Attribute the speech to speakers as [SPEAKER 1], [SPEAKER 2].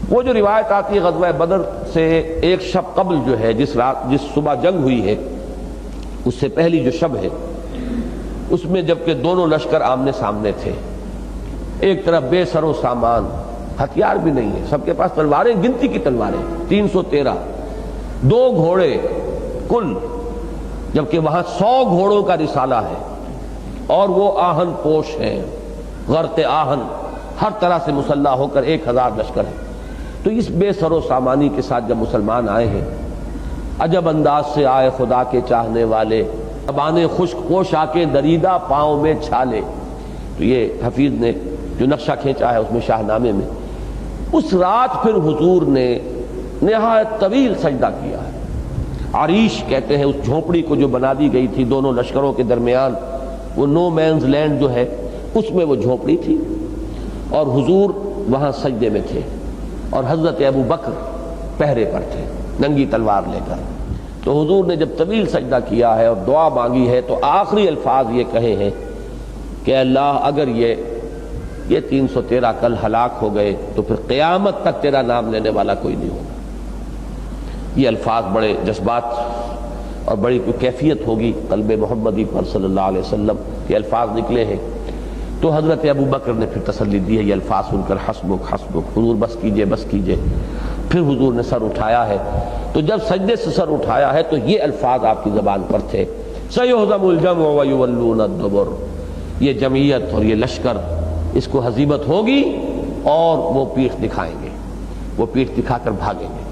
[SPEAKER 1] وہ جو روایت آتی ہے غزوہ بدر سے ایک شب قبل جو ہے، جس صبح جنگ ہوئی ہے، اس سے پہلی جو شب ہے، اس میں جبکہ دونوں لشکر آمنے سامنے تھے، ایک طرف بے سر و سامان، ہتھیار بھی نہیں ہے، سب کے پاس تلواریں، گنتی کی تلواریں 313، 2 گھوڑے کل، جبکہ وہاں 100 گھوڑوں کا رسالہ ہے، اور وہ آہن پوش ہیں، غرق آہن، ہر طرح سے مسلح ہو کر 1000 لشکر ہے۔ تو اس بے سر و سامانی کے ساتھ جب مسلمان آئے ہیں، عجب انداز سے آئے خدا کے چاہنے والے، زبانیں خشک پوشاکیں دریدہ پاؤں میں چھالے۔ تو یہ حفیظ نے جو نقشہ کھینچا ہے اس میں شاہ نامے میں، اس رات پھر حضور نے نہایت طویل سجدہ کیا ہے۔ عریش کہتے ہیں اس جھونپڑی کو جو بنا دی گئی تھی دونوں لشکروں کے درمیان، وہ نو مینز لینڈ جو ہے، اس میں وہ جھونپڑی تھی، اور حضور وہاں سجدے میں تھے، اور حضرت ابو بکر پہرے پر تھے ننگی تلوار لے کر۔ تو حضور نے جب طویل سجدہ کیا ہے اور دعا مانگی ہے، تو آخری الفاظ یہ کہے ہیں کہ اللہ اگر یہ 313 کل ہلاک ہو گئے تو پھر قیامت تک تیرا نام لینے والا کوئی نہیں ہوگا۔ یہ الفاظ بڑے جذبات اور بڑی کوئی کیفیت ہوگی قلب محمدی پر صلی اللہ علیہ وسلم، یہ الفاظ نکلے ہیں۔ تو حضرت ابو بکر نے پھر تسلی دی ہے، یہ الفاظ سن کر، حسبک حسبک، حضور بس کیجئے بس کیجئے۔ پھر حضور نے سر اٹھایا ہے، تو جب سجدے سے سر اٹھایا ہے تو یہ الفاظ آپ کی زبان پر تھے، سیہزم الجمع ویولون الدبر، یہ جمعیت اور یہ لشکر، اس کو ہزیمت ہوگی اور وہ پیٹھ دکھائیں گے، وہ پیٹھ دکھا کر بھاگیں گے۔